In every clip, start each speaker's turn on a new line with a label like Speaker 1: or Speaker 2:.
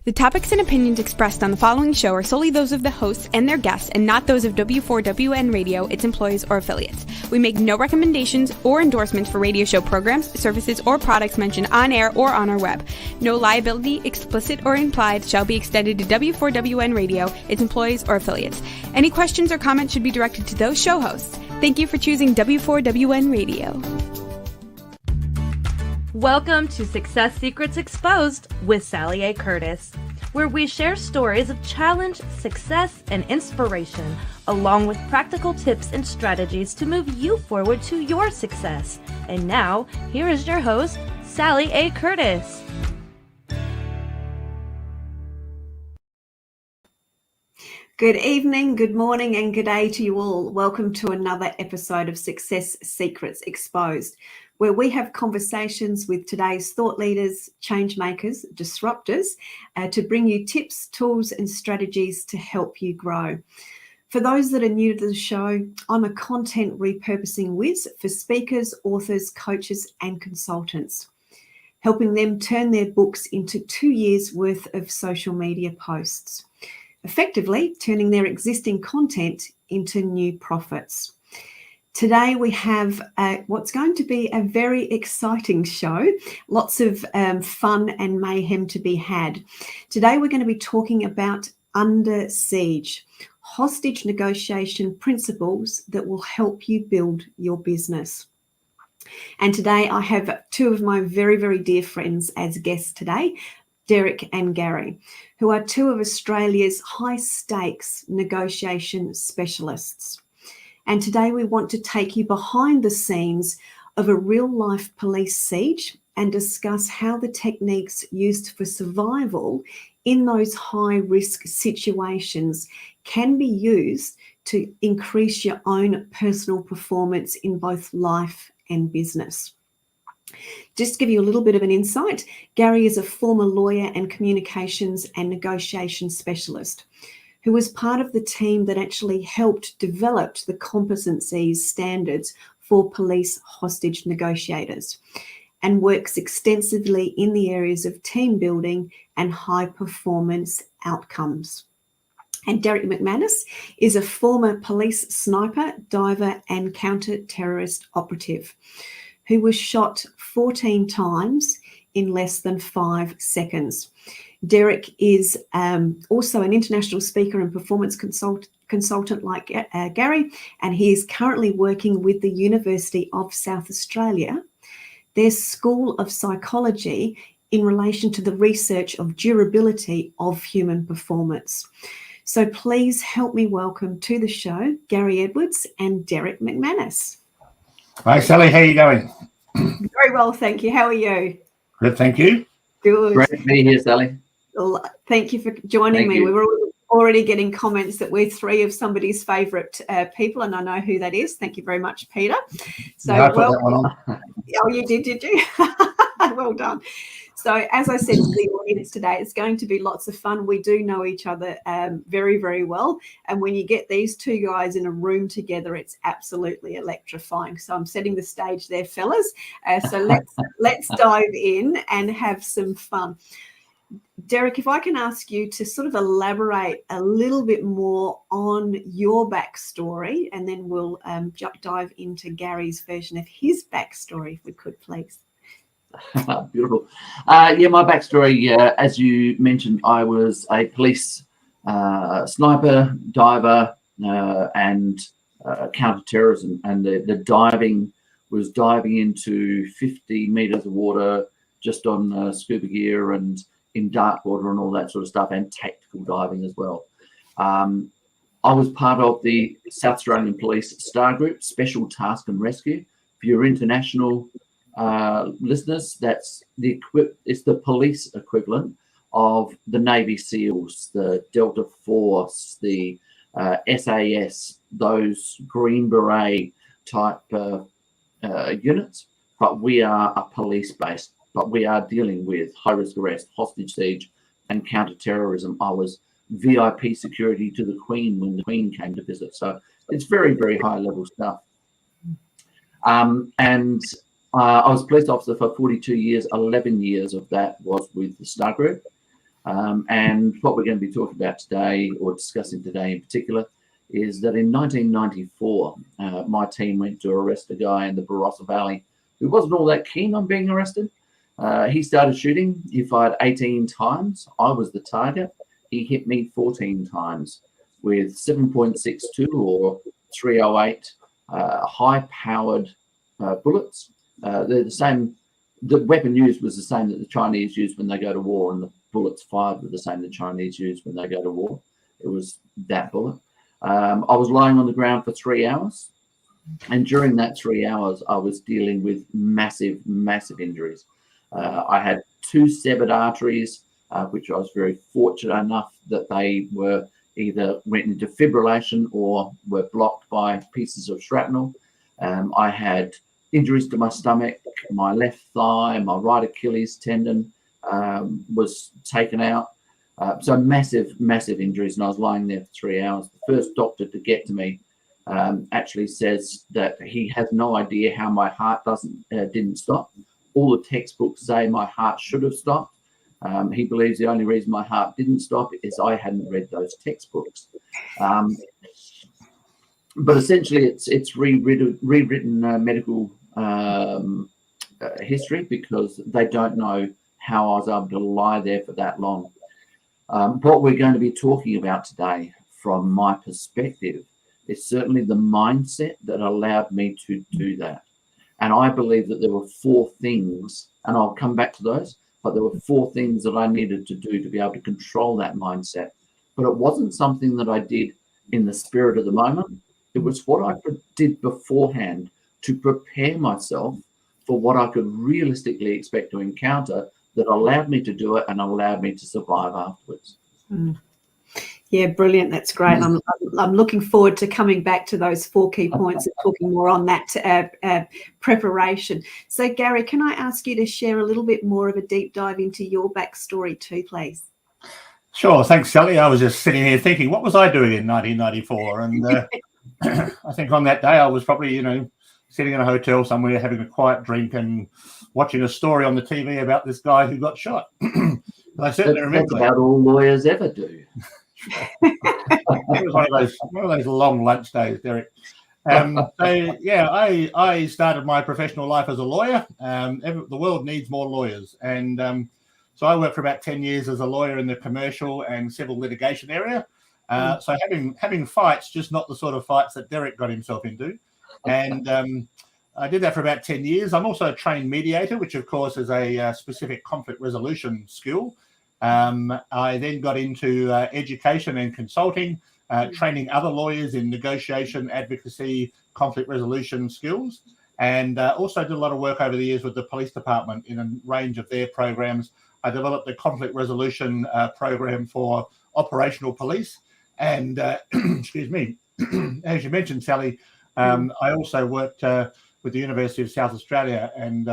Speaker 1: The topics and opinions expressed on the following show are solely those of the hosts and their guests and not those of W4WN Radio, its employees, or affiliates. We make no recommendations or endorsements for radio show programs, services, or products mentioned on air or on our web. No liability, explicit or implied, shall be extended to W4WN Radio, its employees, or affiliates. Any questions or comments should be directed to those show hosts. Thank you for choosing W4WN Radio.
Speaker 2: Welcome to Success Secrets Exposed with Sally A. Curtis, where we share stories of challenge, success, and inspiration, along with practical tips and strategies to move you forward to your success. And now, here is your host, Sally A. Curtis.
Speaker 3: Good evening, good morning, and good day to you all. Welcome to another episode of Success Secrets Exposed, where we have conversations with today's thought leaders, change makers, disruptors, to bring you tips, tools, and strategies to help you grow. For those that are new to the show, I'm a content repurposing whiz for speakers, authors, coaches, and consultants, helping them turn their books into 2 years' worth of social media posts, effectively turning their existing content into new profits. Today we have what's going to be a very exciting show, lots of fun and mayhem to be had. Today we're going to be talking about under siege, hostage negotiation principles that will help you build your business. And today I have two of my very, very dear friends as guests today, Derrick and Gary, who are two of Australia's high-stakes negotiation specialists. And today we want to take you behind the scenes of a real-life police siege and discuss how the techniques used for survival in those high-risk situations can be used to increase your own personal performance in both life and business. Just to give you a little bit of an insight, Gary is a former lawyer and communications and negotiation specialist who was part of the team that actually helped develop the competency standards for police hostage negotiators and works extensively in the areas of team building and high performance outcomes. And Derrick McManus is a former police sniper, diver, and counter-terrorist operative who was shot 14 times in less than 5 seconds. Derrick is also an international speaker and performance consultant like Gary, and he is currently working with the University of South Australia, their School of Psychology, in relation to the research of durability of human performance. So please help me welcome to the show Gary Edwards and Derrick McManus.
Speaker 4: Hi, Sally. How are you going?
Speaker 3: Very well, thank you. How are you?
Speaker 4: Good, thank you.
Speaker 3: Good.
Speaker 5: Great to be here, Sally.
Speaker 3: Well, thank you for joining me. We were already getting comments that we're three of somebody's favourite people, and I know who that is. Thank you very much, Peter. So,
Speaker 4: yeah, I put that one on.
Speaker 3: Oh, you did you? Well done. So, as I said to the audience today, it's going to be lots of fun. We do know each other very, very well. And when you get these two guys in a room together, it's absolutely electrifying. So I'm setting the stage there, fellas. So let's dive in and have some fun. Derrick, if I can ask you to sort of elaborate a little bit more on your backstory, and then we'll dive into Gary's version of his backstory, if we could, please.
Speaker 5: Beautiful. Yeah, my backstory, as you mentioned, I was a police sniper, diver, and counter-terrorism. And the diving was diving into 50 meters of water just on scuba gear and in dark water and all that sort of stuff, and tactical diving as well. I was part of the South Australian Police Star Group, Special Task and Rescue. For your international listeners, it's the police equivalent of the Navy SEALs, the Delta Force, the SAS, those Green Beret type units. But we are a police base, but we are dealing with high risk arrest, hostage siege, and counter-terrorism. I was VIP security to the Queen when the Queen came to visit. So it's very, very high level stuff. And I was a police officer for 42 years. 11 years of that was with the Star Group. And what we're going to be talking about today, or discussing today in particular, is that in 1994, my team went to arrest a guy in the Barossa Valley who wasn't all that keen on being arrested. He started shooting. He fired 18 times. I was the target. He hit me 14 times with 7.62 or 308 high-powered bullets. They're the same. The weapon used was the same that the Chinese use when they go to war, and the bullets fired were the same the Chinese use when they go to war. It was that bullet. I was lying on the ground for 3 hours, and during that 3 hours, I was dealing with massive, massive injuries. I had 2 severed arteries, which I was very fortunate enough that they were either went into fibrillation or were blocked by pieces of shrapnel. I had injuries to my stomach, my left thigh, my right Achilles tendon was taken out. So massive, massive injuries, and I was lying there for 3 hours. The first doctor to get to me actually says that he has no idea how my heart didn't stop. All the textbooks say my heart should have stopped. He believes the only reason my heart didn't stop is I hadn't read those textbooks. But essentially, it's rewritten medical history, because they don't know how I was able to lie there for that long. What we're going to be talking about today, from my perspective, is certainly the mindset that allowed me to do that. And I believe that there were 4 things, and I'll come back to those, but there were 4 things that I needed to do to be able to control that mindset. But it wasn't something that I did in the spirit of the moment. It was what I did beforehand to prepare myself for what I could realistically expect to encounter, that allowed me to do it and allowed me to survive afterwards.
Speaker 3: Yeah, brilliant. That's great. I'm looking forward to coming back to those 4 key points and talking more on that preparation. So, Gary, can I ask you to share a little bit more of a deep dive into your backstory too, please?
Speaker 4: Sure. Thanks, Sally. I was just sitting here thinking, what was I doing in 1994? And I think on that day I was probably, sitting in a hotel somewhere having a quiet drink and watching a story on the TV about this guy who got shot. I certainly remember
Speaker 5: that's about all lawyers ever do.
Speaker 4: It was one of those long lunch days, Derek. I started my professional life as a lawyer. The world needs more lawyers, and so I worked for about 10 years as a lawyer in the commercial and civil litigation area. So having fights, just not the sort of fights that Derek got himself into. And I did that for about 10 years. I'm also a trained mediator, which of course is a specific conflict resolution skill. I then got into education and consulting, training other lawyers in negotiation, advocacy, conflict resolution skills, and also did a lot of work over the years with the police department in a range of their programs. I developed a conflict resolution program for operational police. And excuse me, as you mentioned, Sally, I also worked with the University of South Australia and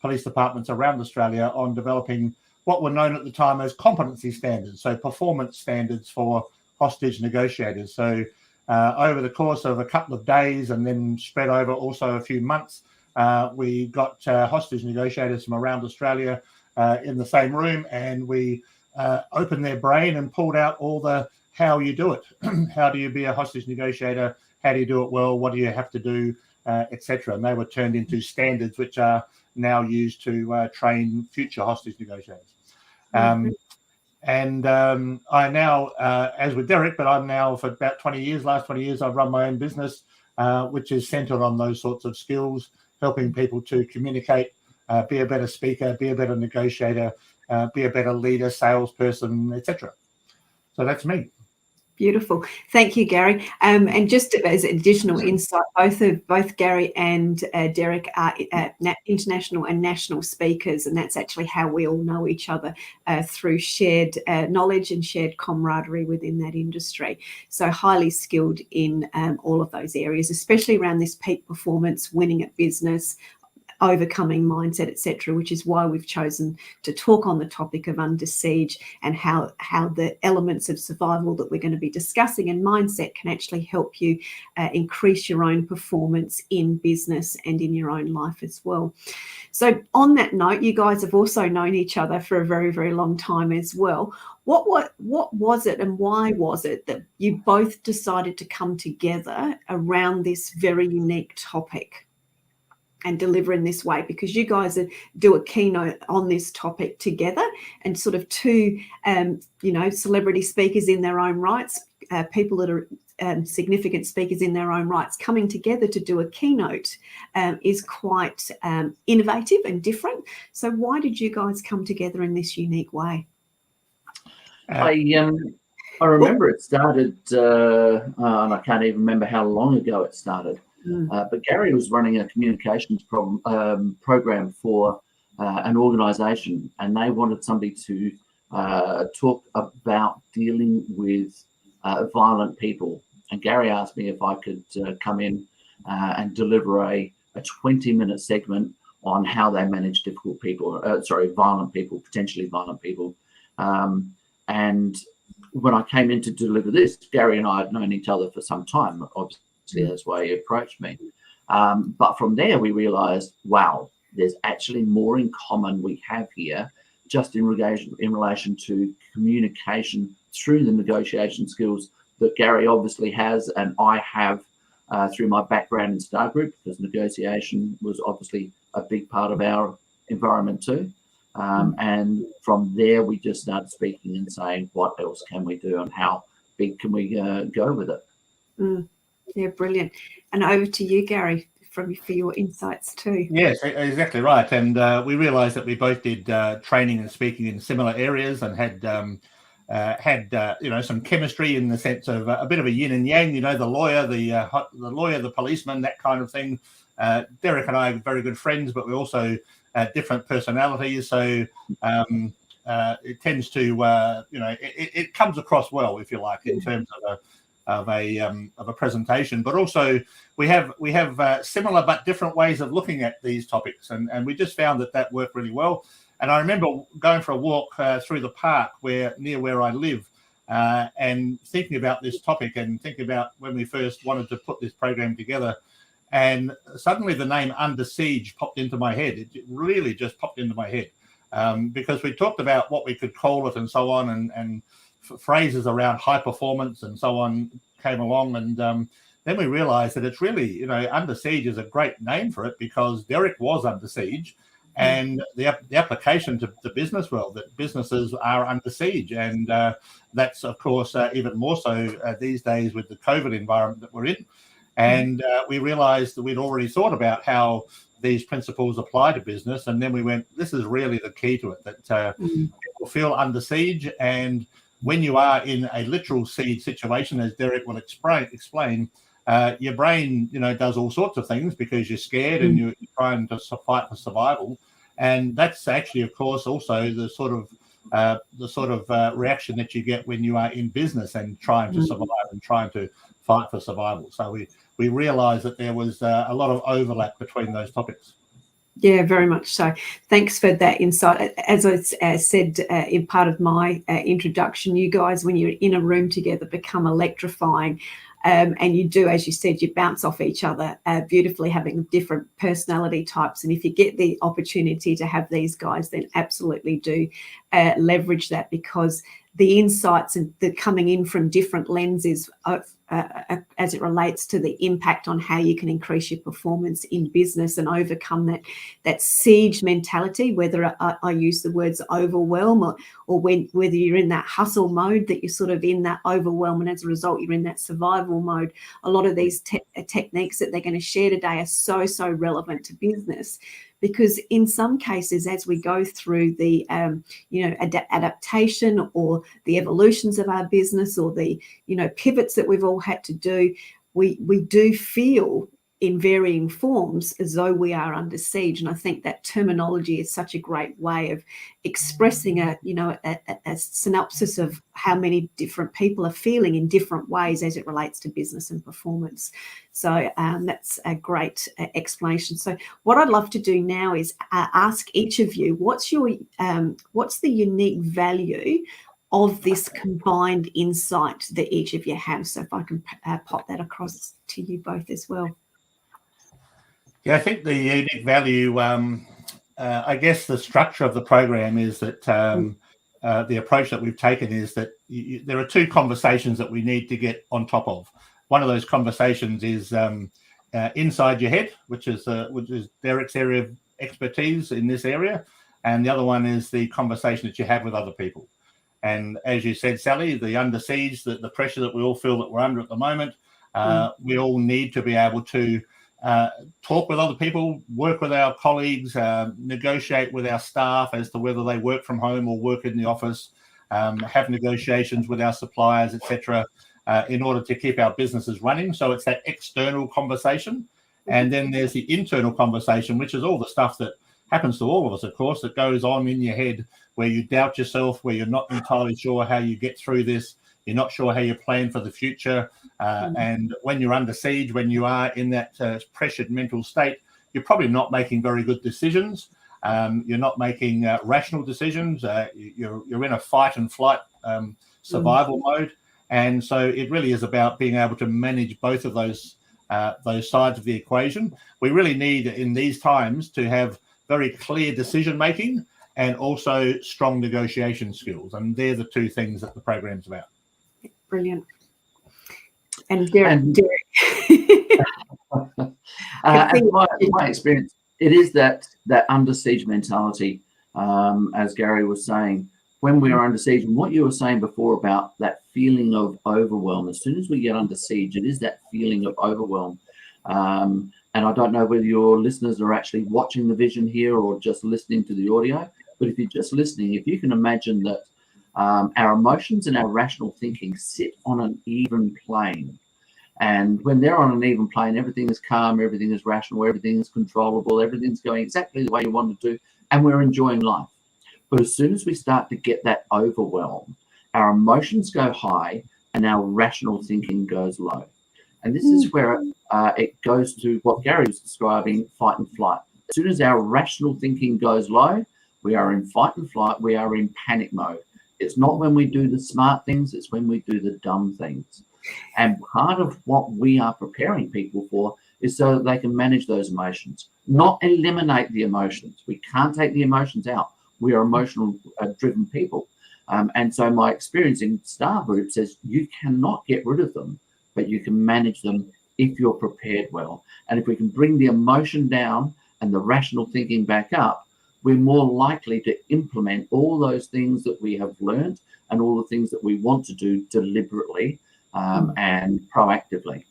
Speaker 4: police departments around Australia on developing what were known at the time as competency standards, so performance standards for hostage negotiators. So over the course of a couple of days and then spread over also a few months, we got hostage negotiators from around Australia in the same room, and we opened their brain and pulled out all the how you do it. How do you be a hostage negotiator? How do you do it well? What do you have to do, etc. And they were turned into standards which are now used to train future hostage negotiators. And I now, as with Derek, but I'm now for about 20 years, last 20 years, I've run my own business, which is centered on those sorts of skills, helping people to communicate, be a better speaker, be a better negotiator, be a better leader, salesperson, etc. So that's me.
Speaker 3: Beautiful. Thank you, Gary. And just as additional insight, both Gary and Derek are international and national speakers, and that's actually how we all know each other, through shared knowledge and shared camaraderie within that industry. So highly skilled in all of those areas, especially around this peak performance, winning at business, overcoming mindset, etc., which is why we've chosen to talk on the topic of under siege and how the elements of survival that we're going to be discussing and mindset can actually help you increase your own performance in business and in your own life as well. So on that note, you guys have also known each other for a very, very long time as well. What was it and why was it that you both decided to come together around this very unique topic and deliver in this way? Because you guys do a keynote on this topic together, and sort of two, celebrity speakers in their own rights, people that are significant speakers in their own rights, coming together to do a keynote is quite innovative and different. So why did you guys come together in this unique way?
Speaker 5: I remember it started, and I can't even remember how long ago it started. But Gary was running a communications program for an organisation, and they wanted somebody to talk about dealing with violent people. And Gary asked me if I could come in and deliver a 20-minute segment on how they manage difficult people, violent people, potentially violent people. And when I came in to deliver this, Gary and I had known each other for some time. Obviously, that's why he approached me. But from there, we realised, wow, there's actually more in common we have here, just in relation to communication through the negotiation skills that Gary obviously has, and I have through my background in Star Group, because negotiation was obviously a big part of our environment too. And from there, we just started speaking and saying, what else can we do and how big can we go with it?
Speaker 3: Yeah, brilliant. And over to you, Gary, for your insights too.
Speaker 4: Yes, exactly right. And we realised that we both did training and speaking in similar areas, and had some chemistry in the sense of a bit of a yin and yang. The lawyer, the policeman, that kind of thing. Derrick and I are very good friends, but we also different personalities, so it tends to it comes across well, if you like, in terms of a presentation. But also we have similar but different ways of looking at these topics, and we just found that worked really well. And I remember going for a walk through the park near where I live, and thinking about this topic and thinking about when we first wanted to put this program together. And suddenly the name Under Siege popped into my head. It really just popped into my head, because we talked about what we could call it and so on, and phrases around high performance and so on came along. And then we realized that it's really, Under Siege is a great name for it, because Derrick was under siege, and the application to the business world, that businesses are under siege. And that's, of course, even more so these days with the COVID environment that we're in. And we realized that we'd already thought about how these principles apply to business. And then we went, this is really the key to it, that people feel under siege. And when you are in a literal siege situation, as Derrick will explain, your brain, does all sorts of things because you're scared and you're trying to fight for survival. And that's actually, of course, also the sort of reaction that you get when you are in business and trying to survive and trying to fight for survival. So we realised that there was a lot of overlap between those topics.
Speaker 3: Yeah, very much so. Thanks for that insight. As I said in part of my introduction, you guys, when you're in a room together, become electrifying. And you do, as you said, you bounce off each other beautifully, having different personality types. And if you get the opportunity to have these guys, then absolutely do leverage that, because the insights and the coming in from different lenses as it relates to the impact on how you can increase your performance in business and overcome that siege mentality, whether I use the words overwhelm or whether you're in that hustle mode, that you're sort of in that overwhelm, and as a result you're in that survival mode. A lot of these techniques that they're going to share today are so relevant to business, because in some cases, as we go through the adaptation or the evolutions of our business, or the pivots that we've all had to do, we do feel in varying forms as though we are under siege. And I think that terminology is such a great way of expressing a synopsis of how many different people are feeling in different ways as it relates to business and performance. So that's a great explanation. So what I'd love to do now is ask each of you, what's the unique value of this combined insight that each of you have? So if I can pop that across to you both as well.
Speaker 4: Yeah, I think the unique value, I guess the structure of the program is that the approach that we've taken is that there are two conversations that we need to get on top of. One of those conversations is inside your head, which is Derrick's area of expertise in this area. And the other one is the conversation that you have with other people. And as you said, Sally, the under siege, the pressure that we all feel that we're under at the moment, we all need to be able to talk with other people, work with our colleagues, negotiate with our staff as to whether they work from home or work in the office, have negotiations with our suppliers, etc., in order to keep our businesses running. So it's that external conversation. And then there's the internal conversation, which is all the stuff that happens to all of us, of course, that goes on in your head, where you doubt yourself, where you're not entirely sure how you get through this. You're not sure how you plan for the future. And when you're under siege, when you are in that pressured mental state, you're probably not making very good decisions. You're not making rational decisions. You're in a fight and flight survival mode. And so it really is about being able to manage both of those sides of the equation. We really need in these times to have very clear decision making and also strong negotiation skills. And they're the two things that the program's about.
Speaker 3: Brilliant. And Derrick.
Speaker 5: My experience, it is that under siege mentality, as Gary was saying, when we are under siege, and what you were saying before about that feeling of overwhelm. As soon as we get under siege, it is that feeling of overwhelm. And I don't know whether your listeners are actually watching the vision here or just listening to the audio, but if you're just listening, if you can imagine that our emotions and our rational thinking sit on an even plane. And when they're on an even plane, everything is calm, everything is rational, everything is controllable, everything's going exactly the way you want it to, and we're enjoying life. But as soon as we start to get that overwhelm, our emotions go high and our rational thinking goes low. And this is where it goes to what Gary was describing, fight and flight. As soon as our rational thinking goes low, we are in fight and flight, we are in panic mode. It's not when we do the smart things, it's when we do the dumb things. And part of what we are preparing people for is so that they can manage those emotions, not eliminate the emotions. We can't take the emotions out. We are emotional driven people. And so my experience in star group says you cannot get rid of them, but you can manage them if you're prepared well. And if we can bring the emotion down and the rational thinking back up, we're more likely to implement all those things that we have learned and all the things that we want to do deliberately and proactively.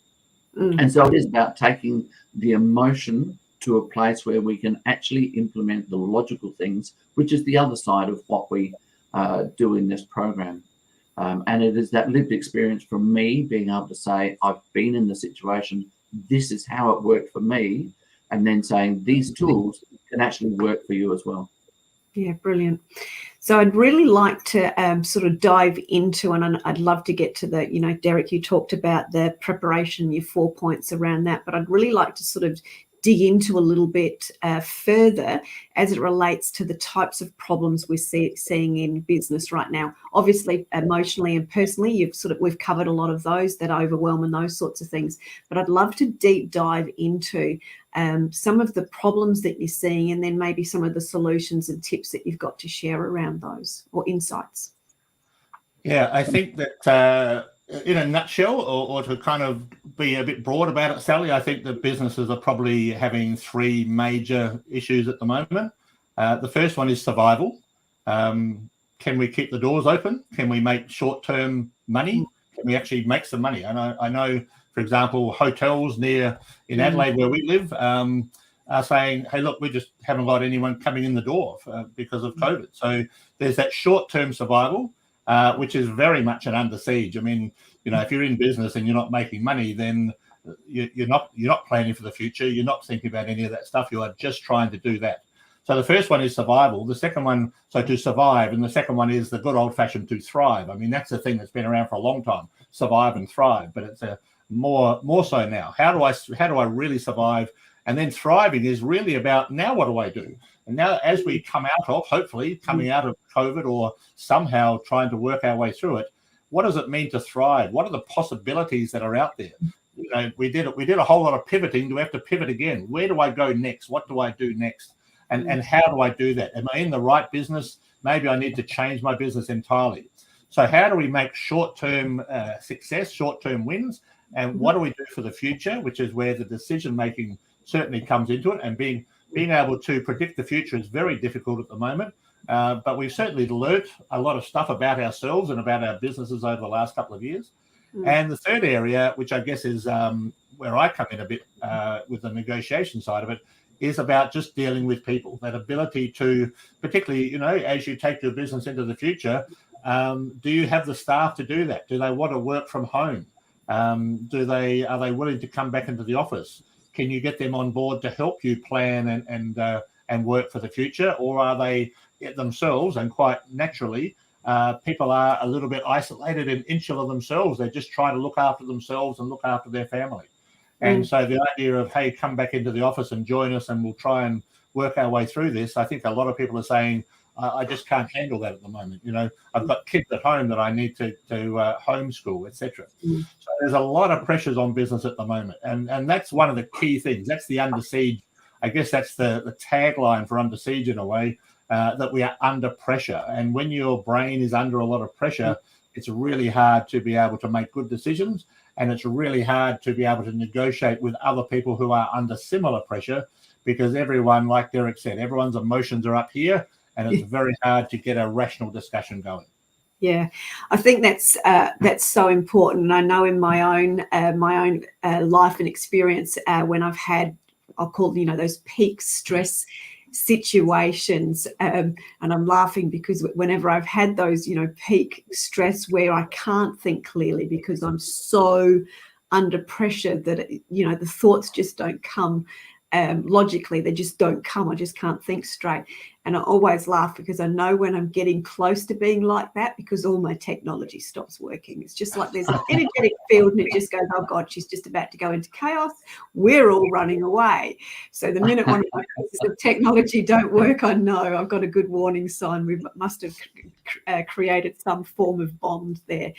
Speaker 5: And so it is about taking the emotion to a place where we can actually implement the logical things, which is the other side of what we do in this program. And it is that lived experience from me being able to say, I've been in the situation, this is how it worked for me, and then saying these tools can actually work for you as well.
Speaker 3: Yeah, brilliant. So I'd really like to sort of dive into, and I'd love to get to the, Derrick, you talked about the preparation, your 4 points around that, but I'd really like to sort of dig into a little bit further as it relates to the types of problems we're seeing in business right now. Obviously, emotionally and personally, we've covered a lot of those, that overwhelm and those sorts of things. But I'd love to deep dive into some of the problems that you're seeing, and then maybe some of the solutions and tips that you've got to share around those, or insights.
Speaker 4: Yeah, I think that in a nutshell, or to kind of be a bit broad about it, Sally, I think that businesses are probably having three major issues at the moment. The first one is survival. Can we keep the doors open? Can we make short-term money? Can we actually make some money? And I know, for example, hotels in Adelaide where we live are saying, hey, look, we just haven't got anyone coming in the door because of COVID. So there's that short-term survival, which is very much an under siege. I mean, if you're in business and you're not making money, then you're not planning for the future. You're not thinking about any of that stuff. You are just trying to do that. So the first one is survival. The second one, so to survive, and the second one is the good old fashioned to thrive. I mean, that's the thing that's been around for a long time, survive and thrive. But it's a more so now. How do I really survive? And then thriving is really about, now what do I do? And now, as we come out of, hopefully coming out of COVID, or somehow trying to work our way through it, what does it mean to thrive? What are the possibilities that are out there? You know, we did a whole lot of pivoting. Do we have to pivot again? Where do I go next? What do I do next? And how do I do that? Am I in the right business? Maybe I need to change my business entirely. So how do we make short-term success, short-term wins? And what do we do for the future, which is where the decision-making certainly comes into it. And being able to predict the future is very difficult at the moment. But we've certainly learnt a lot of stuff about ourselves and about our businesses over the last couple of years. And the third area, which I guess is where I come in a bit with the negotiation side of it, is about just dealing with people. That ability to, particularly, you know, as you take your business into the future, do you have the staff to do that? Do they want to work from home? Are they willing to come back into the office? Can you get them on board to help you plan and work for the future? Or are they themselves, and quite naturally, people are a little bit isolated and insular themselves. They're just trying to look after themselves and look after their family. And so the idea of, hey, come back into the office and join us and we'll try and work our way through this. I think a lot of people are saying, I just can't handle that at the moment. You know, I've got kids at home that I need to homeschool, etc. So there's a lot of pressures on business at the moment. And that's one of the key things. That's the Under Siege. I guess that's the tagline for Under Siege in a way, that we are under pressure. And when your brain is under a lot of pressure, it's really hard to be able to make good decisions. And it's really hard to be able to negotiate with other people who are under similar pressure, because everyone, like Derrick said, everyone's emotions are up here, and it's very hard to get a rational discussion going.
Speaker 3: Yeah, I think that's so important. And I know in my own life and experience, when I've had, I'll call, you know, those peak stress situations, and I'm laughing because whenever I've had those, you know, peak stress where I can't think clearly because I'm so under pressure that, you know, the thoughts just don't come logically. They just don't come. I just can't think straight. And I always laugh because I know when I'm getting close to being like that, because all my technology stops working. It's just like there's an energetic field and it just goes, oh God, she's just about to go into chaos. We're all running away. So the minute one of my pieces of technology don't work, I know I've got a good warning sign. We must have created some form of bond there.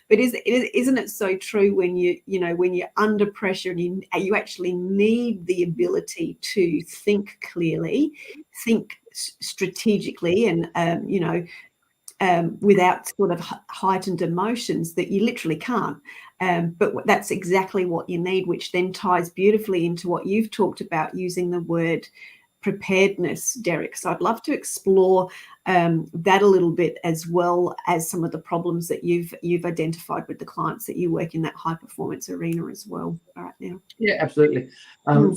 Speaker 3: But isn't it so true when when you're under pressure and you actually need the ability to think clearly, think strategically, and without sort of heightened emotions, that you literally can't. But that's exactly what you need, which then ties beautifully into what you've talked about, using the word preparedness, Derrick. So I'd love to explore that a little bit, as well as some of the problems that you've identified with the clients that you work in that high performance arena as well. All right, now.
Speaker 5: Yeah, absolutely.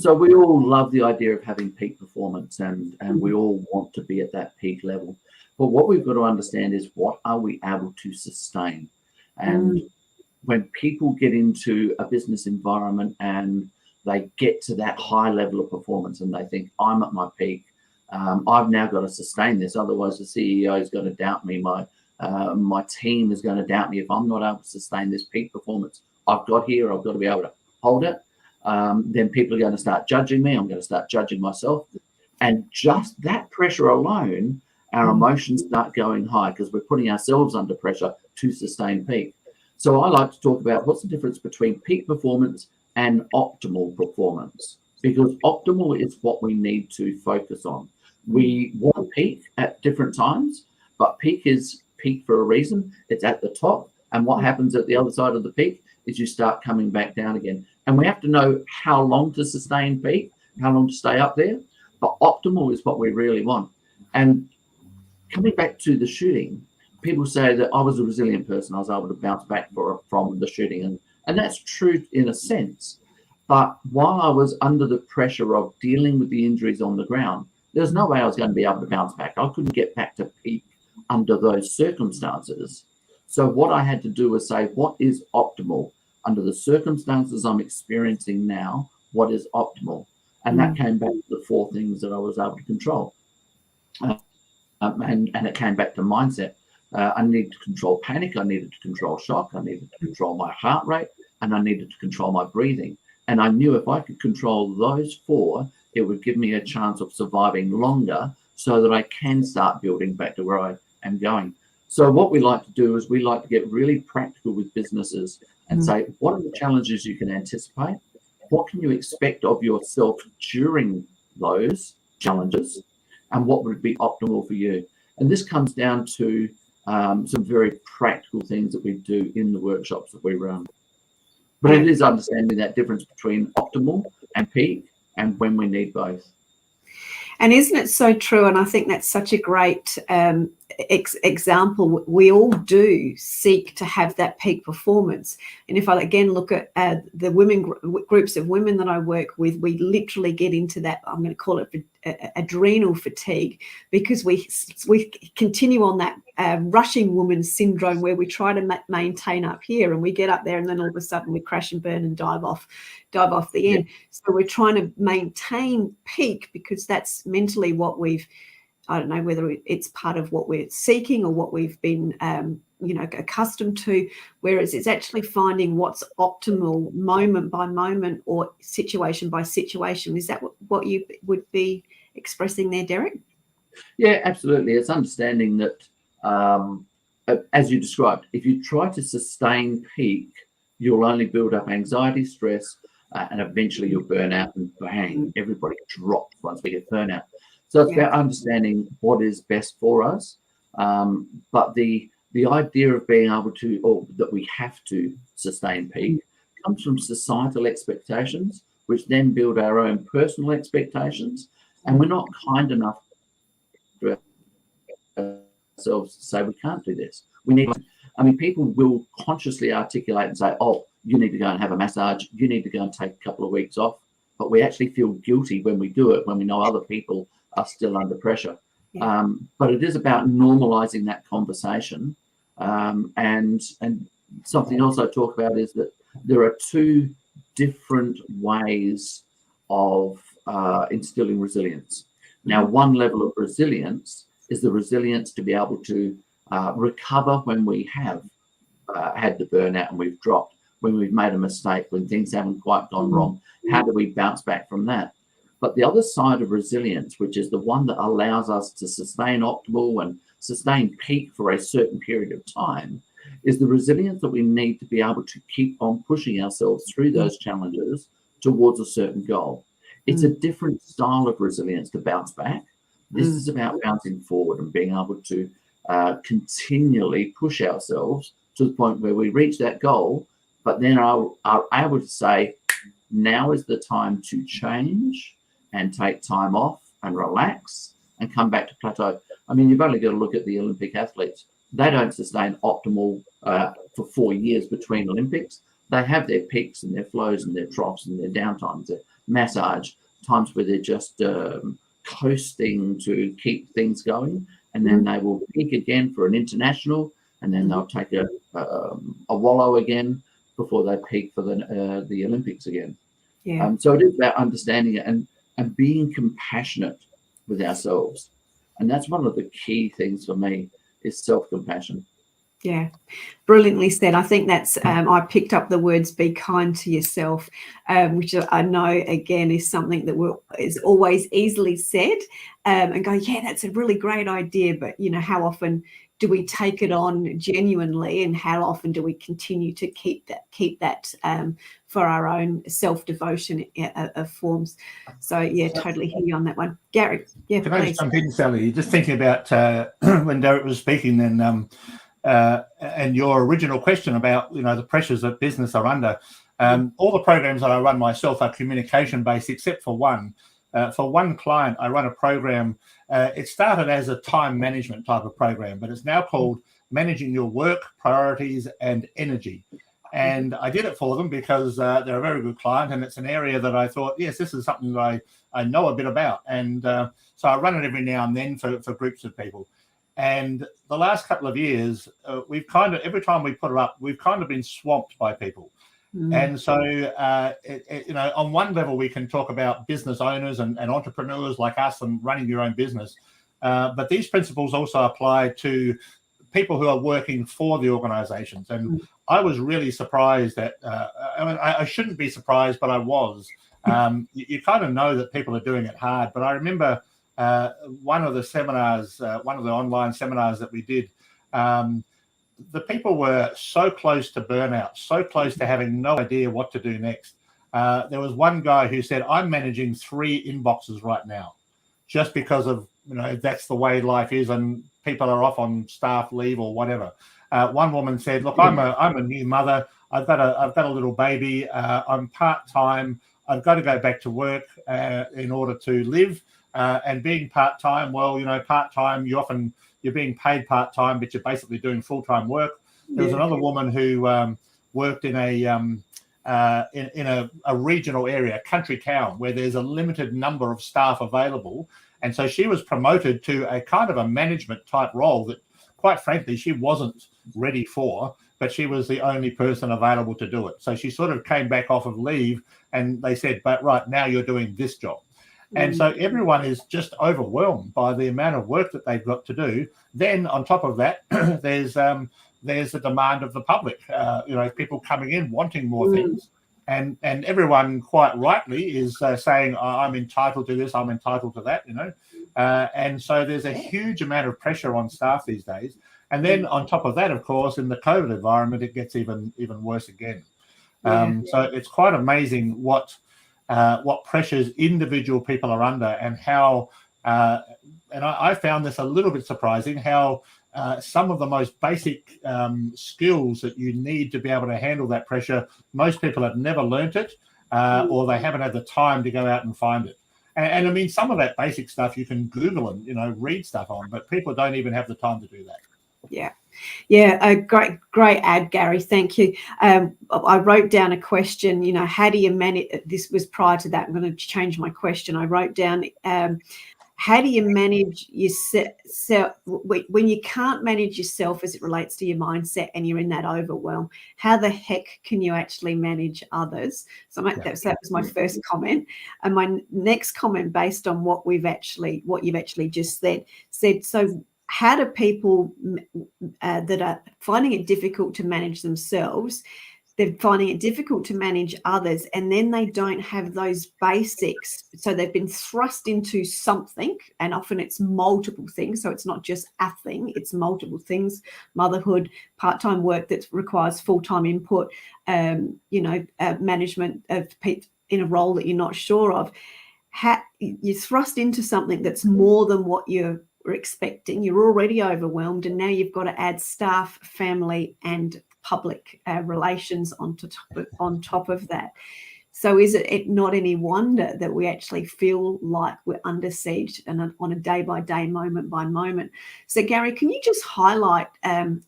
Speaker 5: So we all love the idea of having peak performance, and we all want to be at that peak level. But what we've got to understand is, what are we able to sustain? And when people get into a business environment and they get to that high level of performance and they think, I'm at my peak, I've now got to sustain this. Otherwise, the CEO is going to doubt me. My team is going to doubt me if I'm not able to sustain this peak performance I've got here. I've got to be able to hold it. Then people are going to start judging me. I'm going to start judging myself. And just that pressure alone, our emotions start going high, because we're putting ourselves under pressure to sustain peak. So I like to talk about what's the difference between peak performance and optimal performance, because optimal is what we need to focus on. We want peak at different times, but peak is peak for a reason. It's at the top, and what happens at the other side of the peak is you start coming back down again. And we have to know how long to sustain peak, how long to stay up there, but optimal is what we really want. And coming back to the shooting, people say that I was a resilient person. I was able to bounce back from the shooting, and that's true in a sense. But while I was under the pressure of dealing with the injuries on the ground, there's no way I was going to be able to bounce back. I couldn't get back to peak under those circumstances. So what I had to do was say, what is optimal? under the circumstances I'm experiencing now, what is optimal? And that came back to the 4 things that I was able to control. And it came back to mindset. I needed to control panic. I needed to control shock. I needed to control my heart rate, and I needed to control my breathing. And I knew if I could control those 4, it would give me a chance of surviving longer so that I can start building back to where I am going. So what we like to do is we like to get really practical with businesses and say, what are the challenges you can anticipate? What can you expect of yourself during those challenges? And what would be optimal for you? And this comes down to some very practical things that we do in the workshops that we run. But it is understanding that difference between optimal and peak and when we need both.
Speaker 3: And isn't it so true? And I think that's such a great example. We all do seek to have that peak performance. And if I again look at the groups of women that I work with, we literally get into that, I'm going to call it adrenal fatigue, because we continue on that rushing woman syndrome where we try to maintain up here, and we get up there and then all of a sudden we crash and burn and dive off the end. So we're trying to maintain peak because that's mentally what I don't know whether it's part of what we're seeking or what we've been accustomed to, whereas it's actually finding what's optimal moment by moment or situation by situation. Is that what you would be expressing there, Derrick?
Speaker 5: Yeah, absolutely. It's understanding that, as you described, if you try to sustain peak, you'll only build up anxiety, stress, and eventually you'll burn out, and bang, everybody drops once we get burnout. So it's about understanding what is best for us. But the idea of being able to, or that we have to sustain peak, comes from societal expectations, which then build our own personal expectations. And we're not kind enough to ourselves to say we can't do this. People will consciously articulate and say, oh, you need to go and have a massage, you need to go and take a couple of weeks off. But we actually feel guilty when we do it, when we know other people are still under pressure. But it is about normalizing that conversation. And something else I talk about is that there are 2 different ways of instilling resilience. Now, one level of resilience is the resilience to be able to recover when we have had the burnout and we've dropped, when we've made a mistake, when things haven't quite gone wrong. How do we bounce back from that? But the other side of resilience, which is the one that allows us to sustain optimal and sustain peak for a certain period of time, is the resilience that we need to be able to keep on pushing ourselves through those challenges towards a certain goal. It's a different style of resilience to bounce back. This is about bouncing forward and being able to continually push ourselves to the point where we reach that goal, but then are able to say, now is the time to change and take time off and relax and come back to plateau. I mean, you've only got to look at the Olympic athletes. They don't sustain optimal for 4 years between Olympics. They have their peaks and their flows and their troughs and their downtimes, their massage, times where they're just coasting to keep things going. And then they will peak again for an international, and then they'll take a wallow again before they peak for the Olympics again. So it is about understanding it and being compassionate with ourselves. And that's one of the key things for me, is self-compassion.
Speaker 3: Yeah, brilliantly said. I think that's, I picked up the words, be kind to yourself, which I know, again, is something that is always easily said, and go, yeah, that's a really great idea. But, how often do we take it on genuinely, and how often do we continue to keep that for our own self-devotion of forms? So, yeah, totally hear you on that one. Gary, yeah,
Speaker 4: Can
Speaker 3: please.
Speaker 4: I just jump in, Sally? Just thinking about when Derrick was speaking then, and your original question about, the pressures that business are under. All the programs that I run myself are communication-based, except for one. For one client, I run a program. It started as a time management type of program, but it's now called Managing Your Work, Priorities and Energy. And I did it for them because they're a very good client, and it's an area that I thought, yes, this is something that I know a bit about. And so I run it every now and then for groups of people. And the last couple of years, we've every time we put it up, we've kind of been swamped by people. And so, on one level, we can talk about business owners and entrepreneurs like us and running your own business. But these principles also apply to people who are working for the organizations. And I was really surprised that, I shouldn't be surprised, but I was. You kind of know that people are doing it hard. But I remember one of the online seminars that we did, the people were so close to burnout, so close to having no idea what to do next. There was one guy who said, I'm managing 3 inboxes right now, just because of, that's the way life is and people are off on staff leave or whatever. One woman said, look, I'm a new mother. I've got a little baby. I'm part-time. I've got to go back to work in order to live. And being part-time, part-time, you're being paid part-time, but you're basically doing full-time work. There was another woman who worked in a regional area, a country town, where there's a limited number of staff available. And so she was promoted to a kind of a management type role that, quite frankly, she wasn't ready for, but she was the only person available to do it. So she sort of came back off of leave and they said, but right now you're doing this job. And so everyone is just overwhelmed by the amount of work that they've got to do. Then on top of that, there's the demand of the public, people coming in wanting more things. And everyone quite rightly is saying, I'm entitled to this, I'm entitled to that, and so there's a huge amount of pressure on staff these days. And then on top of that, of course, in the COVID environment, it gets even worse again. So it's quite amazing what pressures individual people are under, and how, and I found this a little bit surprising, how some of the most basic skills that you need to be able to handle that pressure, most people have never learnt it, or they haven't had the time to go out and find it. And I mean, some of that basic stuff you can Google and, read stuff on, but people don't even have the time to do that.
Speaker 3: Yeah, a great ad, Gary. Thank you. I wrote down a question, how do you manage, this was prior to that, I'm going to change my question. I wrote down, how do you manage yourself when you can't manage yourself as it relates to your mindset and you're in that overwhelm? How the heck can you actually manage others? So that was my first comment. And my next comment, based on what you've actually just said, so how do people that are finding it difficult to manage themselves, they're finding it difficult to manage others, and then they don't have those basics, so they've been thrust into something, and often it's multiple things, so it's not just a thing, it's multiple things: motherhood, part-time work that requires full-time input, management of people in a role that you're not sure of. You're thrust into something that's more than what you're expecting. You're already overwhelmed, and now you've got to add staff, family, and public relations on top of that. So is it not any wonder that we actually feel like we're under siege and on a day-by-day, moment-by-moment? So Gary, can you just highlight,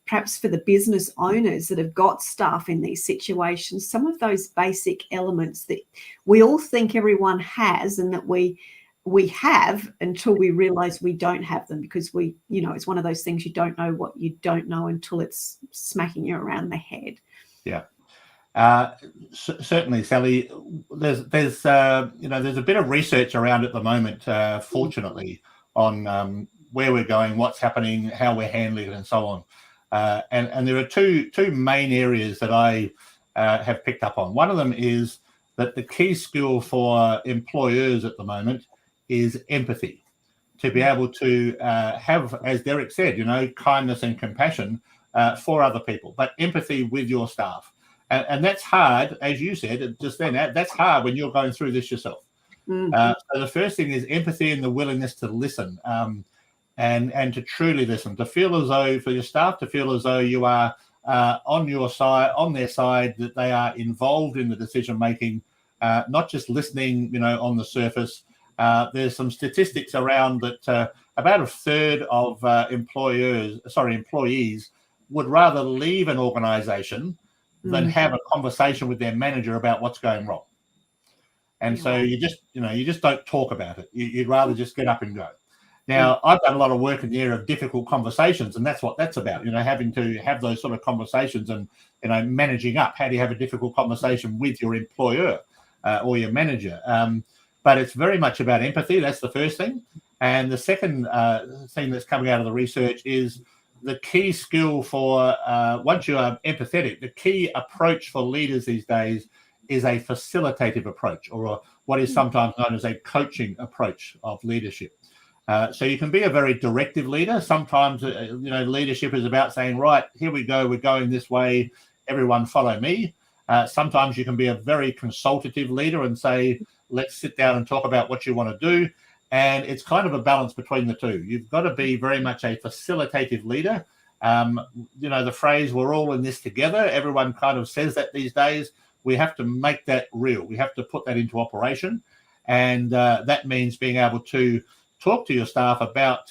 Speaker 3: perhaps for the business owners that have got staff in these situations, some of those basic elements that we all think everyone has and that we have, until we realize we don't have them, because it's one of those things, you don't know what you don't know until it's smacking you around the head.
Speaker 4: Yeah. Certainly, Sally. There's a bit of research around at the moment, fortunately, on where we're going, what's happening, how we're handling it, and so on. And there are two main areas that I have picked up on. One of them is that the key skill for employers at the moment is empathy, to be able to have, as Derrick said, kindness and compassion for other people, but empathy with your staff. And that's hard, as you said just then, that's hard when you're going through this yourself. So the first thing is empathy and the willingness to listen, and to truly listen, to feel as though, for your staff to feel as though you are on their side, that they are involved in the decision making, not just listening, on the surface. There's some statistics around that about a third of employees would rather leave an organization than have a conversation with their manager about what's going wrong. And so you just don't talk about it. You'd rather just get up and go. Now, I've done a lot of work in the area of difficult conversations, and that's what that's about, having to have those sort of conversations and, managing up. How do you have a difficult conversation with your employer or your manager? But it's very much about empathy. That's the first thing. And the second thing that's coming out of the research is the key skill for, once you are empathetic, the key approach for leaders these days is a facilitative approach, or what is sometimes known as a coaching approach of leadership. So you can be a very directive leader. Sometimes, leadership is about saying, right, here we go, we're going this way, everyone follow me. Sometimes you can be a very consultative leader and say, let's sit down and talk about what you want to do. And it's kind of a balance between the two. You've got to be very much a facilitative leader. The phrase, we're all in this together, everyone kind of says that these days. We have to make that real. We have to put that into operation. And that means being able to talk to your staff about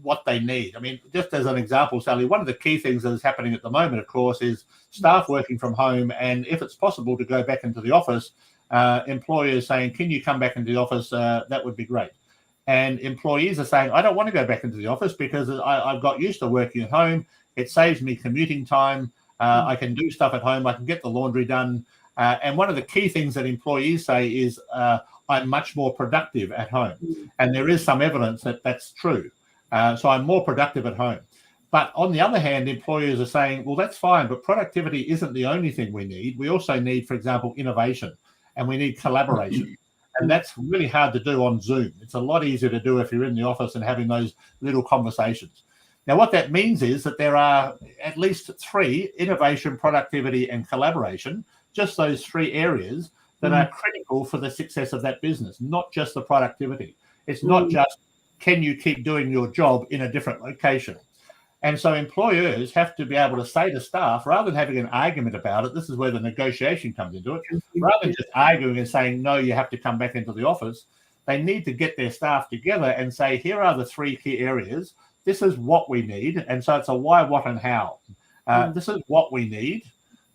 Speaker 4: what they need. I mean, just as an example, Sally, one of the key things that is happening at the moment, of course, is staff working from home. And if it's possible to go back into the office, employers saying, can you come back into the office? That would be great. And employees are saying, I don't want to go back into the office because I've got used to working at home. It saves me commuting time. I can do stuff at home. I can get the laundry done. And one of the key things that employees say is, I'm much more productive at home. And there is some evidence that that's true. So I'm more productive at home. But on the other hand, employers are saying, well, that's fine, but productivity isn't the only thing we need. We also need, for example, innovation, and we need collaboration. And that's really hard to do on Zoom. It's a lot easier to do if you're in the office and having those little conversations. Now, what that means is that there are at least 3: innovation, productivity, and collaboration, just those 3 areas that are critical for the success of that business, not just the productivity. It's not just, can you keep doing your job in a different location? And so employers have to be able to say to staff, rather than having an argument about it, this is where the negotiation comes into it, rather than just arguing and saying, no, you have to come back into the office, they need to get their staff together and say, here are the 3 key areas. This is what we need. And so it's a why, what, and how. This is what we need,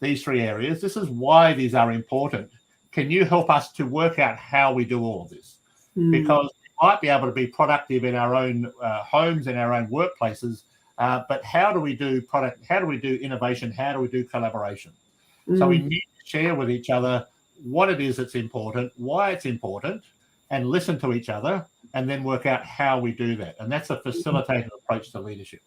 Speaker 4: these 3 areas. This is why these are important. Can you help us to work out how we do all of this? Because we might be able to be productive in our own homes, in our own workplaces, but how do we do product? How do we do innovation? How do we do collaboration? So we need to share with each other what it is that's important, why it's important, and listen to each other, and then work out how we do that. And that's a facilitated approach to leadership.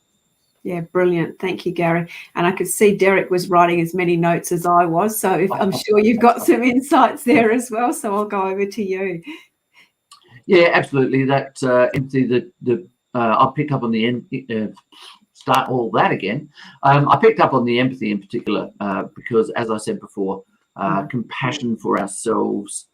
Speaker 3: Yeah, brilliant. Thank you, Gary. And I could see Derrick was writing as many notes as I was. So I'm sure you've got some insights there as well. So I'll go over to you.
Speaker 5: Yeah, absolutely. That empathy, I'll pick up on the end. Start all that again. I picked up on the empathy in particular because, as I said before, compassion for ourselves.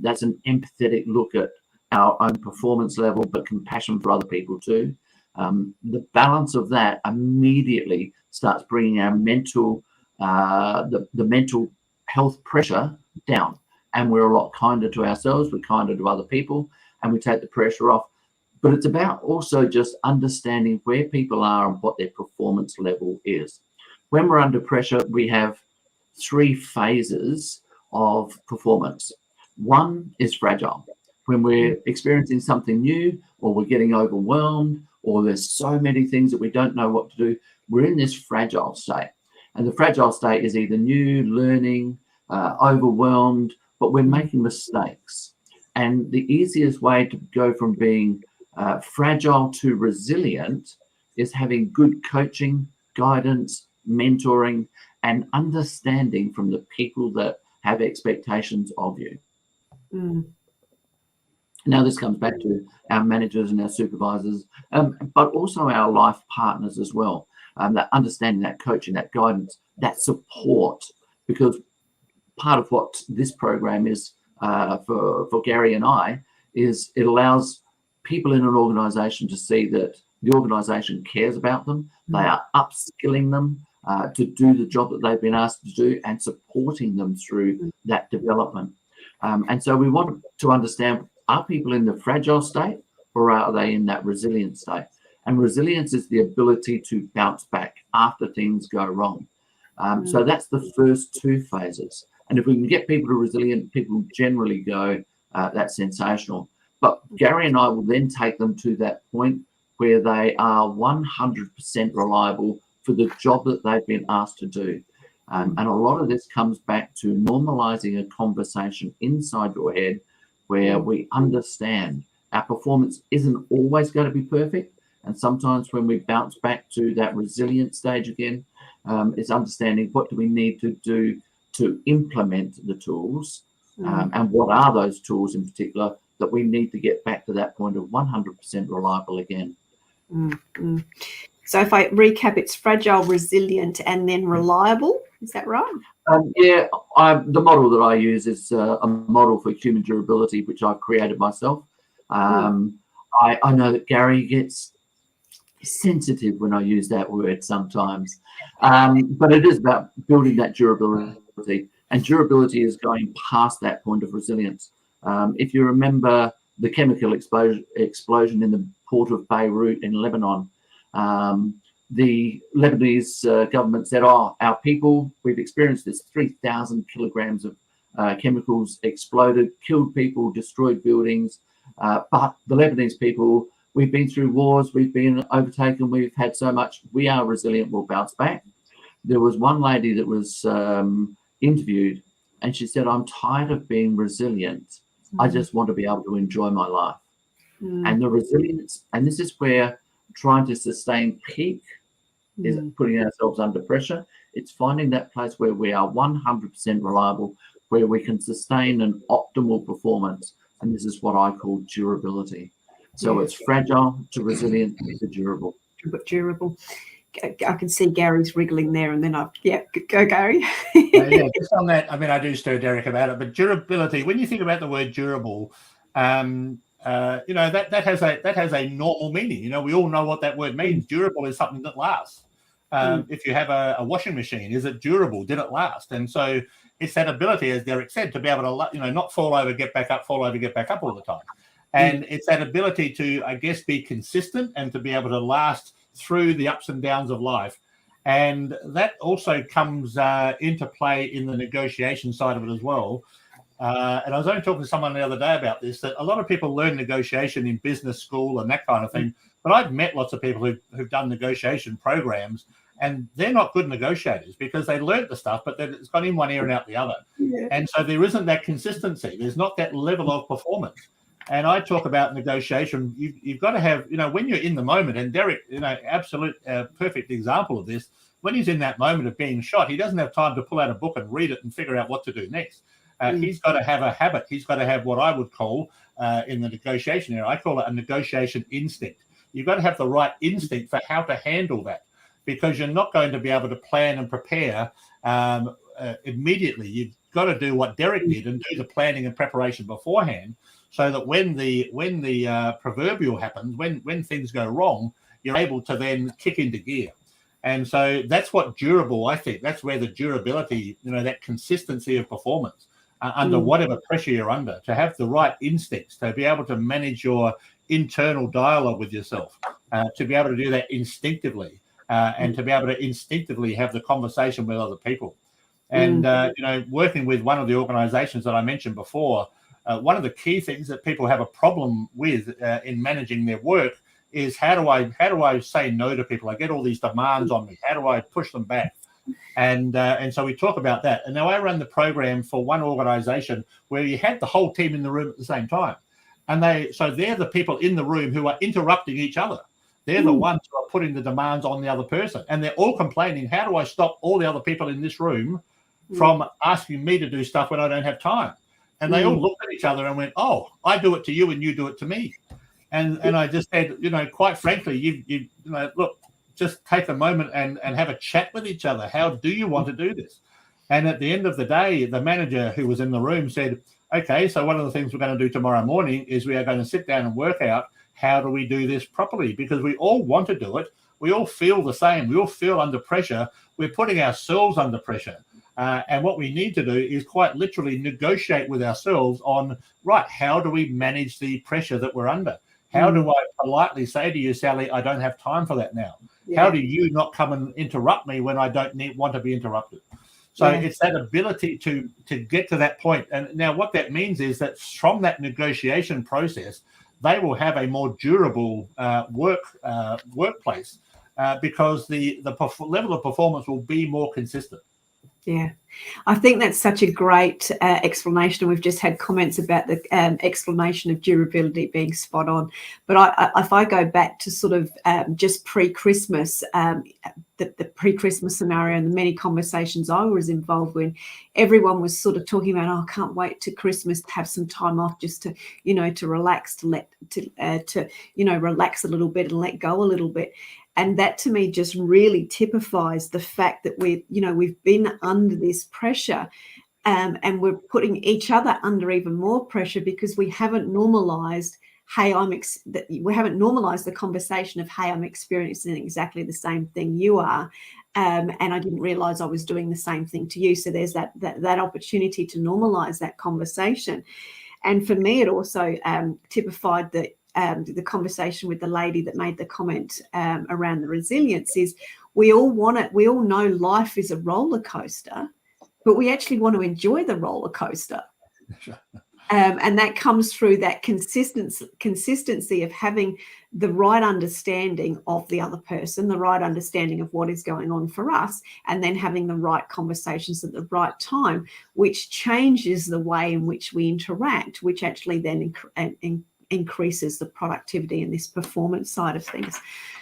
Speaker 5: That's an empathetic look at our own performance level, but compassion for other people too. The balance of that immediately starts bringing our mental, the mental health pressure down, and we're a lot kinder to ourselves. We're kinder to other people, and we take the pressure off. But it's about also just understanding where people are and what their performance level is. When we're under pressure, we have 3 phases of performance. One is fragile. When we're experiencing something new, or we're getting overwhelmed, or there's so many things that we don't know what to do, we're in this fragile state. And the fragile state is either new, learning, overwhelmed, but we're making mistakes. And the easiest way to go from being fragile to resilient is having good coaching, guidance, mentoring, and understanding from the people that have expectations of you. Now, this comes back to our managers and our supervisors, but also our life partners as well. That understanding, that coaching, that guidance, that support, because part of what this program is for Gary and I is it allows people in an organisation to see that the organisation cares about them. They are upskilling them to do the job that they've been asked to do and supporting them through that development. And so we want to understand, are people in the fragile state or are they in that resilient state? And resilience is the ability to bounce back after things go wrong. So that's the first 2 phases. And if we can get people to resilient, people generally go, that's sensational. But Gary and I will then take them to that point where they are 100% reliable for the job that they've been asked to do. And a lot of this comes back to normalizing a conversation inside your head where we understand our performance isn't always going to be perfect. And sometimes when we bounce back to that resilient stage again, it's understanding what do we need to do to implement the tools, and what are those tools in particular that we need to get back to that point of 100% reliable again.
Speaker 3: So if I recap, it's fragile, resilient, and then reliable. Is that right?
Speaker 5: The model that I use is a model for human durability, which I've created myself. I know that Gary gets sensitive when I use that word sometimes, but it is about building that durability, and durability is going past that point of resilience. If you remember the chemical explosion in the port of Beirut in Lebanon, the Lebanese government said, our people, we've experienced this, 3,000 kilograms of chemicals exploded, killed people, destroyed buildings, but the Lebanese people, we've been through wars, we've been overtaken, we've had so much, we are resilient, we'll bounce back. There was one lady that was interviewed, and she said, I'm tired of being resilient. I just want to be able to enjoy my life. And the resilience, and this is where trying to sustain peak is putting ourselves under pressure. It's finding that place where we are 100% reliable, where we can sustain an optimal performance. And this is what I call durability. So it's fragile to resilient to durable.
Speaker 3: Durable. I can see Gary's wriggling there, and then go Gary.
Speaker 4: Just on that, I mean, I do stir Derrick about it, but durability, when you think about the word durable, that has a normal meaning. We all know what that word means. Durable is something that lasts. If you have a washing machine, is it durable? Did it last? And so it's that ability, as Derrick said, to be able to, not fall over, get back up, fall over, get back up all the time. And it's that ability to, I guess, be consistent and to be able to last through the ups and downs of life. And that also comes into play in the negotiation side of it as well. And I was only talking to someone the other day about this, that a lot of people learn negotiation in business school and that kind of thing. But I've met lots of people who've done negotiation programs, and they're not good negotiators because they learned the stuff, but it's gone in one ear and out the other. And so there isn't that consistency. There's not that level of performance. And I talk about negotiation. You've got to have, when you're in the moment, and Derrick, absolute perfect example of this, when he's in that moment of being shot, he doesn't have time to pull out a book and read it and figure out what to do next. He's got to have a habit. He's got to have what I would call in the negotiation area, I call it a negotiation instinct. You've got to have the right instinct for how to handle that, because you're not going to be able to plan and prepare immediately. You've got to do what Derrick did and do the planning and preparation beforehand, so that when the proverbial happens, when things go wrong, you're able to then kick into gear. And so that's what durable, I think, that's where the durability, that consistency of performance under whatever pressure you're under, to have the right instincts, to be able to manage your internal dialogue with yourself, to be able to do that instinctively, and to be able to instinctively have the conversation with other people. And, working with one of the organizations that I mentioned before, one of the key things that people have a problem with in managing their work is how do I say no to people? I get all these demands on me. How do I push them back? And so we talk about that. And now I run the program for one organization where you had the whole team in the room at the same time. And they're the people in the room who are interrupting each other. They're the ones who are putting the demands on the other person. And they're all complaining, how do I stop all the other people in this room from asking me to do stuff when I don't have time? And they all looked at each other and went, oh, I do it to you and you do it to me. And I just said, quite frankly, you look, just take a moment and have a chat with each other. How do you want to do this? And at the end of the day, the manager who was in the room said, okay, so one of the things we're going to do tomorrow morning is we are going to sit down and work out how do we do this properly, because we all want to do it. We all feel the same. We all feel under pressure. We're putting ourselves under pressure. And what we need to do is quite literally negotiate with ourselves on, right, how do we manage the pressure that we're under? How do I politely say to you, Sally, I don't have time for that now? Yeah. How do you not come and interrupt me when I don't want to be interrupted? So it's that ability to get to that point. And now what that means is that from that negotiation process, they will have a more durable workplace because the level of performance will be more consistent.
Speaker 3: Yeah, I think that's such a great explanation. We've just had comments about the explanation of durability being spot on. But if I go back to sort of just pre-Christmas, the pre-Christmas scenario and the many conversations I was involved with, everyone was sort of talking about, oh, I can't wait to Christmas to have some time off, just to, to relax, to relax a little bit and let go a little bit. And that to me just really typifies the fact that we've been under this pressure, and we're putting each other under even more pressure because we haven't normalized, we haven't normalized the conversation of, hey, I'm experiencing exactly the same thing you are. And I didn't realize I was doing the same thing to you. So there's that opportunity to normalize that conversation. And for me, it also typified the conversation with the lady that made the comment around the resilience is we all know life is a roller coaster, but we actually want to enjoy the roller coaster. And that comes through that consistency of having the right understanding of the other person, the right understanding of what is going on for us, and then having the right conversations at the right time, which changes the way in which we interact, which actually then increases the productivity and this performance side of things.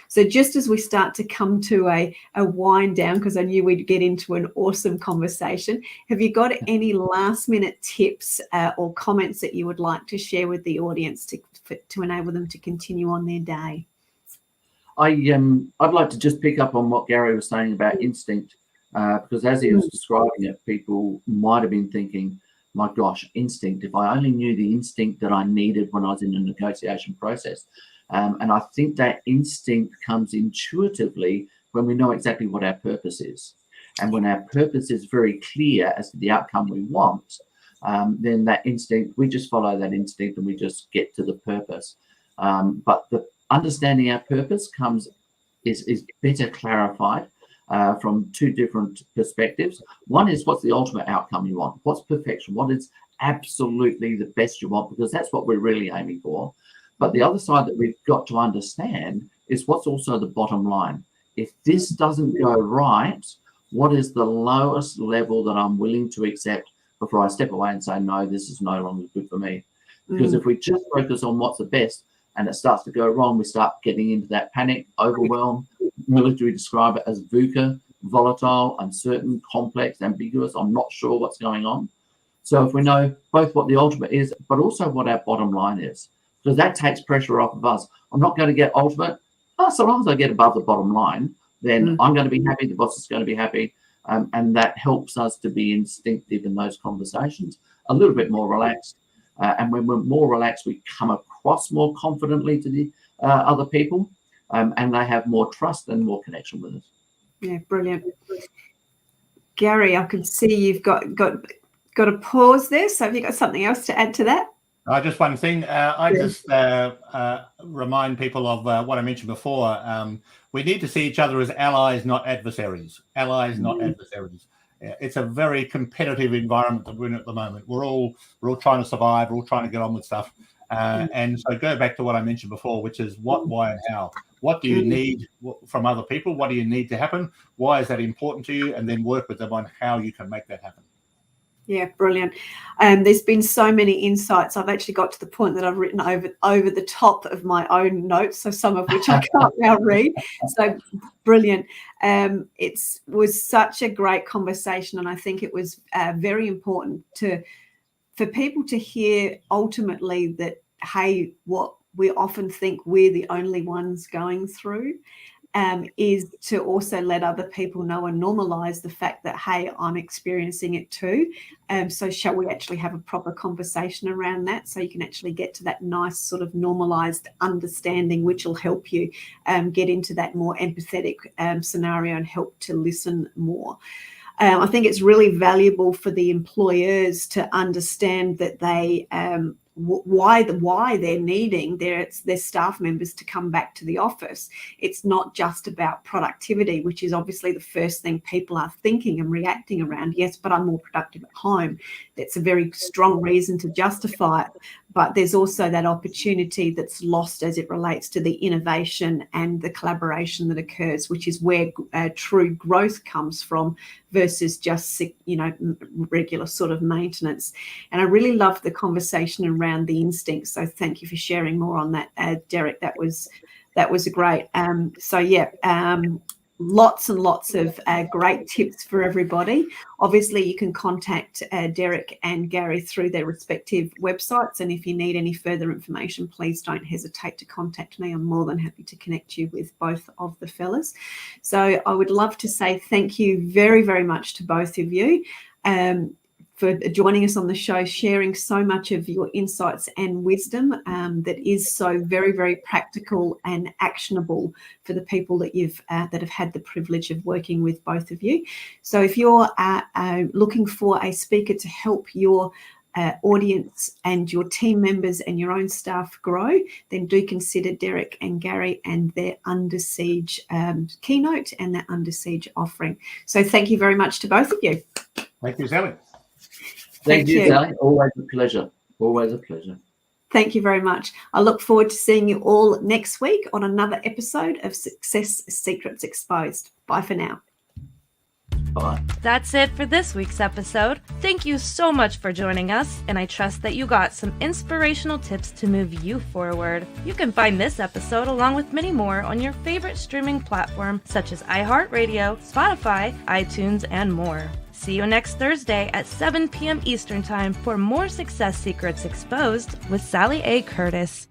Speaker 3: So just as we start to come to a wind down, because I knew we'd get into an awesome conversation, have you got any last minute tips or comments that you would like to share with the audience to enable them to continue on their day?
Speaker 5: I'd like to just pick up on what Gary was saying about instinct, because as he was describing it, people might have been thinking, my gosh, instinct, if I only knew the instinct that I needed when I was in a negotiation process. And I think that instinct comes intuitively when we know exactly what our purpose is. And when our purpose is very clear as to the outcome we want, then that instinct, we just follow that instinct and we just get to the purpose. But the understanding our purpose is better clarified from two different perspectives. One is, what's the ultimate outcome you want? What's perfection? What is absolutely the best you want? Because that's what we're really aiming for. But the other side that we've got to understand is what's also the bottom line. If this doesn't go right, what is the lowest level that I'm willing to accept before I step away and say, no, this is no longer good for me? Because if we just focus on what's the best and it starts to go wrong, we start getting into that panic, overwhelm. Military describe it as VUCA, volatile, uncertain, complex, ambiguous. I'm not sure what's going on. So if we know both what the ultimate is, but also what our bottom line is, because that takes pressure off of us. I'm not going to get ultimate. So long as I get above the bottom line, then I'm going to be happy. The boss is going to be happy. And that helps us to be instinctive in those conversations, a little bit more relaxed. And when we're more relaxed, we come across more confidently to the other people, and they have more trust and more connection with us.
Speaker 3: Yeah, brilliant. Gary, I can see you've got a pause there. So have you got something else to add to that?
Speaker 4: Just one thing. I just remind people of what I mentioned before. We need to see each other as allies, not adversaries. Allies, not adversaries. It's a very competitive environment that we're in at the moment. We're all trying to survive. We're all trying to get on with stuff. And so go back to what I mentioned before, which is what, why, and how. What do you need from other people? What do you need to happen? Why is that important to you? And then work with them on how you can make that happen.
Speaker 3: Yeah, brilliant. There's been so many insights. I've actually got to the point that I've written over the top of my own notes, so some of which I can't now read. So brilliant. It was such a great conversation, and I think it was very important for people to hear ultimately that, hey, what we often think we're the only ones going through, is to also let other people know and normalize the fact that, hey, I'm experiencing it too. So shall we actually have a proper conversation around that, so you can actually get to that nice sort of normalized understanding, which will help you get into that more empathetic scenario and help to listen more. I think it's really valuable for the employers to understand that they why they're needing their staff members to come back to the office. It's not just about productivity, which is obviously the first thing people are thinking and reacting around. Yes, but I'm more productive at home. That's a very strong reason to justify it. But there's also that opportunity that's lost as it relates to the innovation and the collaboration that occurs, which is where true growth comes from versus just, regular sort of maintenance. And I really loved the conversation around the instincts. So thank you for sharing more on that, Derrick. That was great. Lots and lots of great tips for everybody. Obviously, you can contact Derrick and Gary through their respective websites. And if you need any further information, please don't hesitate to contact me. I'm more than happy to connect you with both of the fellas. So I would love to say thank you very, very much to both of you. For joining us on the show, sharing so much of your insights and wisdom that is so very, very practical and actionable for the people that that have had the privilege of working with both of you. So if you're looking for a speaker to help your audience and your team members and your own staff grow, then do consider Derrick and Gary and their Under Siege keynote and their Under Siege offering. So thank you very much to both of you.
Speaker 4: Thank you, Sally.
Speaker 5: Thank you, Sally. Always a pleasure. Always a pleasure.
Speaker 3: Thank you very much. I look forward to seeing you all next week on another episode of Success Secrets Exposed. Bye for now.
Speaker 5: Bye.
Speaker 2: That's it for this week's episode. Thank you so much for joining us, and I trust that you got some inspirational tips to move you forward. You can find this episode along with many more on your favorite streaming platform such as iHeartRadio, Spotify, iTunes, and more. See you next Thursday at 7 p.m. Eastern Time for more Success Secrets Exposed with Sally A. Curtis.